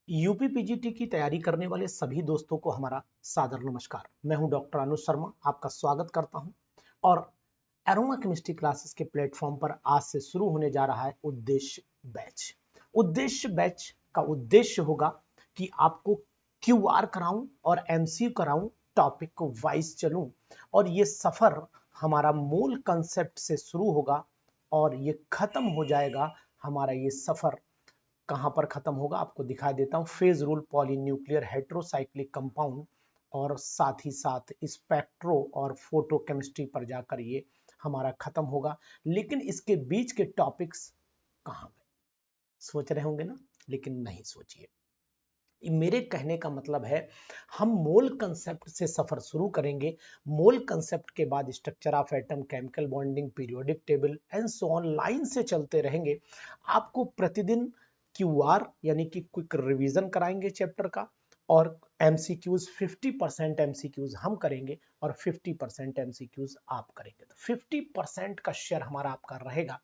UP PGT की तैयारी करने वाले सभी दोस्तों को हमारा सादर नमस्कार। मैं हूं डॉक्टर अनुज शर्मा, आपका स्वागत करता हूं। और एरोमा केमिस्ट्री क्लासेस के प्लेटफॉर्म पर आज से शुरू होने जा रहा है उद्देश्य बैच। उद्देश्य बैच का उद्देश्य होगा कि आपको क्यूआर कराऊं और एमसीक्यू कराऊं, टॉपिक को वाइज चलूं, और ये सफर हमारा मूल कंसेप्ट से शुरू होगा और ये खत्म हो जाएगा। हमारा ये सफर कहां पर खत्म होगा आपको दिखाई देता हूं। Phase rule, polynuclear heterocyclic compound, और साथ ही साथ स्पेक्ट्रो और फोटो केमिस्ट्री पर जाकर ये हमारा खत्म होगा। लेकिन इसके बीच के टॉपिक्स कहां पे सोच रहे होंगे ना, लेकिन नहीं सोचिए। मेरे कहने का मतलब है, हम मोल कंसेप्ट से सफर शुरू करेंगे। मोल कंसेप्ट के बाद structure of atom, chemical bonding, periodic table and so on line से चलते रहेंगे। आपको प्रतिदिन क्यूआर यानी कि क्विक रिवीजन कराएंगे चैप्टर का, और एमसीक्यूज 50% एमसीक्यूज हम करेंगे और 50% एमसीक्यूज आप करेंगे। तो 50% का शेयर हमारा आपका रहेगा।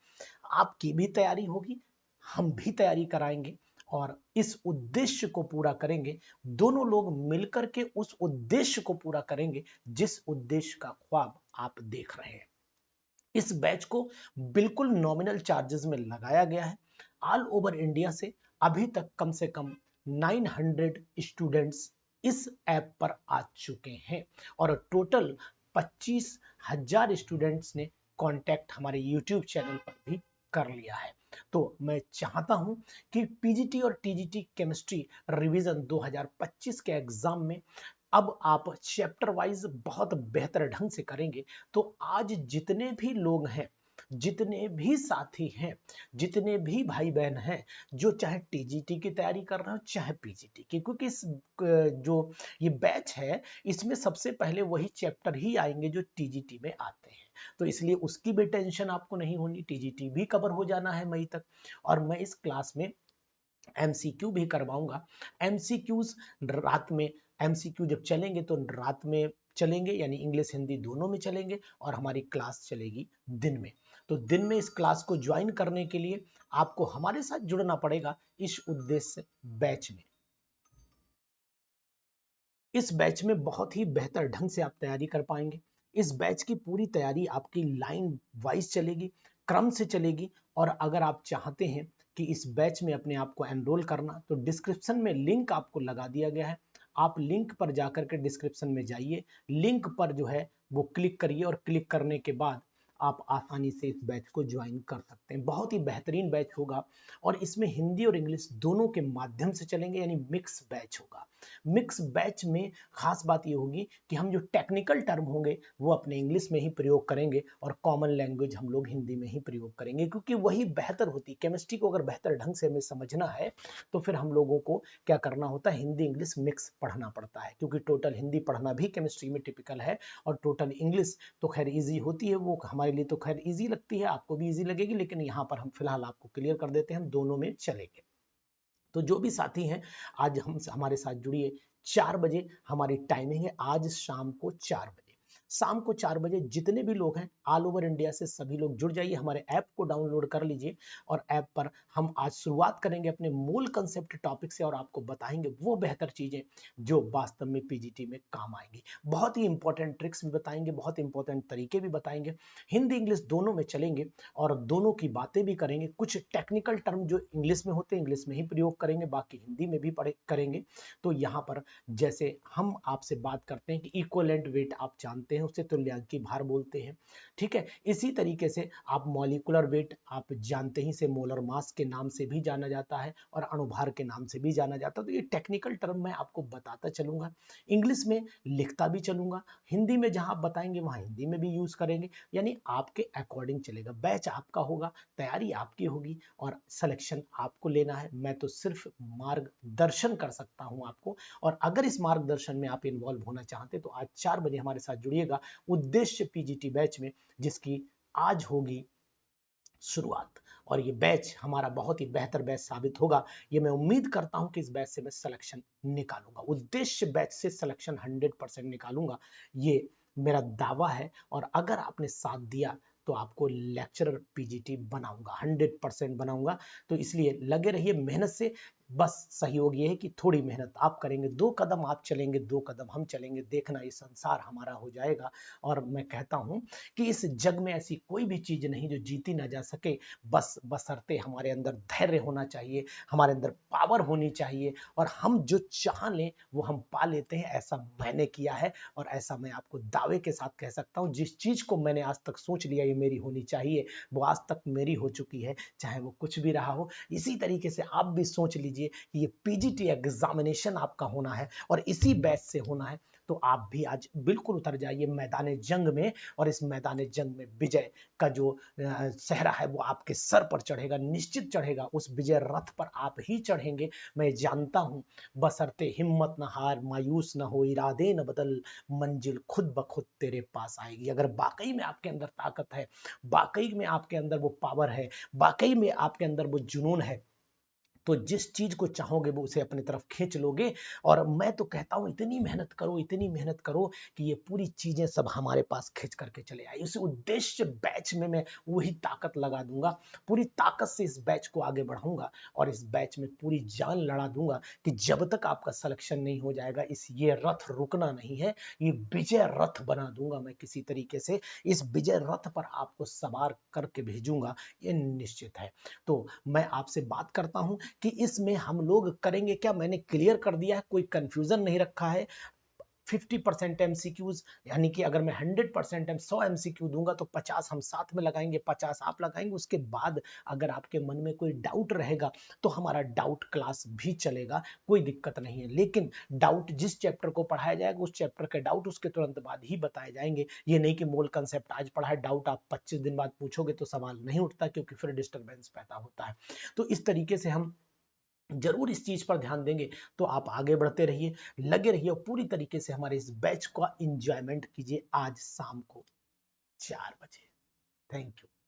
आपकी भी तैयारी होगी, हम भी तैयारी कराएंगे और इस उद्देश्य को पूरा करेंगे। दोनों लोग मिलकर के उस उद्देश्य को पूरा करेंगे जिस उद्देश्य का ख्वाब आप देख रहे हैं। इस बैच को बिल्कुल नॉमिनल चार्जेस में लगाया गया है। ऑल ओवर इंडिया से अभी तक कम से कम 900 स्टूडेंट्स इस ऐप पर आ चुके हैं और टोटल 25,000 स्टूडेंट्स ने कांटेक्ट हमारे यूट्यूब चैनल पर भी कर लिया है। तो मैं चाहता हूं कि पीजीटी और टीजीटी केमिस्ट्री रिवीजन 2025 के एग्जाम में अब आप चैप्टर वाइज बहुत बेहतर ढंग से करेंगे। तो आज जितने भी लोग हैं, जितने भी साथी हैं, जितने भी भाई बहन हैं, जो चाहे टीजीटी की तैयारी कर रहे हो चाहे पीजीटी की, क्योंकि इस जो ये बैच है इसमें सबसे पहले वही चैप्टर ही आएंगे जो टीजीटी में आते हैं। तो इसलिए उसकी भी टेंशन आपको नहीं होनी, टीजीटी भी कवर हो जाना है मई तक। और मैं इस क्लास में एमसीक्यू भी करवाऊंगा। एमसीक्यूज रात में, एमसीक्यू जब चलेंगे तो रात में चलेंगे, यानी इंग्लिश हिंदी दोनों में चलेंगे, और हमारी क्लास चलेगी दिन में। तो दिन में इस क्लास को ज्वाइन करने के लिए आपको हमारे साथ जुड़ना पड़ेगा इस उद्देश्य बैच में। इस बैच में बहुत ही बेहतर ढंग से आप तैयारी कर पाएंगे। इस बैच की पूरी तैयारी आपकी लाइन वाइज चलेगी, क्रम से चलेगी। और अगर आप चाहते हैं कि इस बैच में अपने आप को एनरोल करना, तो डिस्क्रिप्शन में लिंक आपको लगा दिया गया है। आप लिंक पर जाकर के डिस्क्रिप्शन में जाइए, लिंक पर जो है वो क्लिक करिए, और क्लिक करने के बाद आप आसानी से इस बैच को ज्वाइन कर सकते हैं। बहुत ही बेहतरीन बैच होगा और इसमें हिंदी और इंग्लिश दोनों के माध्यम से चलेंगे, यानी मिक्स बैच होगा। मिक्स बैच में खास बात ये होगी कि हम जो टेक्निकल टर्म होंगे वो अपने इंग्लिश में ही प्रयोग करेंगे और कॉमन लैंग्वेज हम लोग हिंदी में ही प्रयोग करेंगे, क्योंकि वही बेहतर होती है। केमिस्ट्री को अगर बेहतर ढंग से हमें समझना है तो फिर हम लोगों को क्या करना होता है, हिंदी इंग्लिश मिक्स पढ़ना पड़ता है, क्योंकि टोटल हिंदी पढ़ना भी केमिस्ट्री में टिपिकल है, और टोटल इंग्लिश तो खैर इजी होती है, वो हमारे लिए तो खैर इजी लगती है, आपको भी इजी लगेगी, लेकिन यहाँ पर हम फिलहाल आपको क्लियर कर देते हैं हम दोनों में चलेंगे। तो जो भी साथी हैं आज हम हमारे साथ जुड़िए। 4 बजे हमारी टाइमिंग है, आज शाम को 4 बजे। शाम को 4 बजे जितने भी लोग हैं ऑल ओवर इंडिया से सभी लोग जुड़ जाइए, हमारे ऐप को डाउनलोड कर लीजिए। और ऐप पर हम आज शुरुआत करेंगे अपने मूल कंसेप्ट टॉपिक से, और आपको बताएंगे वो बेहतर चीजें जो वास्तव में पीजीटी में काम आएंगी। बहुत ही इंपॉर्टेंट ट्रिक्स भी बताएंगे, बहुत इंपॉर्टेंट तरीके भी बताएंगे। हिंदी इंग्लिश दोनों में चलेंगे और दोनों की बातें भी करेंगे। कुछ टेक्निकल टर्म जो इंग्लिश में होते हैं इंग्लिश में ही प्रयोग करेंगे, बाकी हिंदी में भी पढ़े करेंगे। तो यहाँ पर जैसे हम आपसे बात करते हैं कि इक्विवेलेंट वेट आप जानते हैं, उससे तुल्यांकी भार बोलते हैं, ठीक है। इसी तरीके से आप मॉलिक्यूलर वेट आप जानते ही से मोलर मास के नाम से भी जाना जाता है और अणुभार के नाम से भी जाना जाता है। तो ये टेक्निकल टर्म मैं आपको बताता चलूंगा, इंग्लिश में लिखता भी चलूंगा, हिंदी में जहां आप बताएंगे वहां हिंदी में भी यूज करेंगे, यानी आपके अकॉर्डिंग चलेगा। बैच आपका होगा, तैयारी आपकी होगी और सिलेक्शन आपको लेना है। मैं तो सिर्फ मार्गदर्शन कर सकता हूं आपको, और अगर इस मार्गदर्शन में आप इन्वॉल्व होना चाहते तो आज 4 बजे हमारे साथ जुड़िएगा उद्देश्य पीजीटी बैच में, जिसकी आज होगी शुरुआत। और ये बैच हमारा बहुत ही बेहतर बैच साबित होगा, ये मैं उम्मीद करता हूं कि इस बैच से मैं सिलेक्शन निकालूंगा, उद्देश्य बैच से सिलेक्शन 100% निकालूंगा, ये मेरा दावा है। और अगर आपने साथ दिया तो आपको लेक्चरर पीजीटी बनाऊंगा, 100% बनाऊंगा। तो इसलिए लगे रहिए मेहनत से। बस सहयोग ये है कि थोड़ी मेहनत आप करेंगे, 2 कदम आप चलेंगे, 2 कदम हम चलेंगे, देखना ये संसार हमारा हो जाएगा। और मैं कहता हूं कि इस जग में ऐसी कोई भी चीज नहीं जो जीती ना जा सके, बस बशर्ते हमारे अंदर धैर्य होना चाहिए, हमारे अंदर पावर होनी चाहिए, और हम जो चाह लें वो हम पा लेते हैं। ऐसा मैंने किया है, और ऐसा मैं आपको दावे के साथ कह सकता हूं, जिस चीज को मैंने आज तक सोच लिया ये मेरी होनी चाहिए, वो आज तक मेरी हो चुकी है, चाहे वो कुछ भी रहा हो। इसी तरीके से आप भी सोच लीजिए कि ये पीजीटी एग्जामिनेशन आपका होना है और इसी बैच से होना है, तो आप भी आज बिल्कुल उतर जाइए मैदान जंग में, और इस मैदान जंग में विजय का जो सहरा है वो आपके सर पर चढ़ेगा, निश्चित चढ़ेगा, उस विजय रथ पर आप ही चढ़ेंगे, मैं जानता हूं। बशर्ते हिम्मत न हार, मायूस न हो, इरादे न बदल, मंजिल खुद ब खुद तेरे पास आएगी। अगर वाकई में आपके अंदर ताकत है, वाकई में आपके अंदर वो पावर है, वाकई में आपके अंदर वो जुनून है, तो जिस चीज को चाहोगे वो उसे अपनी तरफ खींच लोगे। और मैं तो कहता हूं इतनी मेहनत करो, इतनी मेहनत करो कि ये पूरी चीजें सब हमारे पास खींच करके चले आए। उस उद्देश्य बैच में मैं वही ताकत लगा दूंगा, पूरी ताकत से इस बैच को आगे बढ़ाऊंगा, और इस बैच में पूरी जान लड़ा दूंगा कि जब तक आपका सिलेक्शन नहीं हो जाएगा, इस ये रथ रुकना नहीं है, ये विजय रथ बना दूंगा मैं किसी तरीके से, इस विजय रथ पर आपको सवार करके भेजूंगा, ये निश्चित है। तो मैं आपसे बात करता हूं कि इसमें हम लोग करेंगे क्या, मैंने क्लियर कर दिया है, कोई कंफ्यूजन नहीं रखा है। 50% एमसीक्यूज, यानी कि अगर मैं 100% 100 एमसीक्यू दूंगा तो 50 हम साथ में लगाएंगे, 50 आप लगाएंगे। उसके बाद अगर आपके मन में कोई डाउट रहेगा तो हमारा डाउट क्लास भी चलेगा, कोई दिक्कत नहीं है। लेकिन डाउट जिस चैप्टर को पढ़ाया जाएगा उस चैप्टर के डाउट उसके तुरंत बाद ही बताए जाएंगे। ये नहीं कि मूल कंसेप्ट आज पढ़ा है, डाउट आप 25 दिन बाद पूछोगे तो सवाल नहीं उठता, क्योंकि फिर डिस्टर्बेंस पैदा होता है। तो इस तरीके से हम जरूर इस चीज पर ध्यान देंगे। तो आप आगे बढ़ते रहिए, लगे रहिए, और पूरी तरीके से हमारे इस बैच का इंजॉयमेंट कीजिए आज शाम को 4 बजे। Thank you.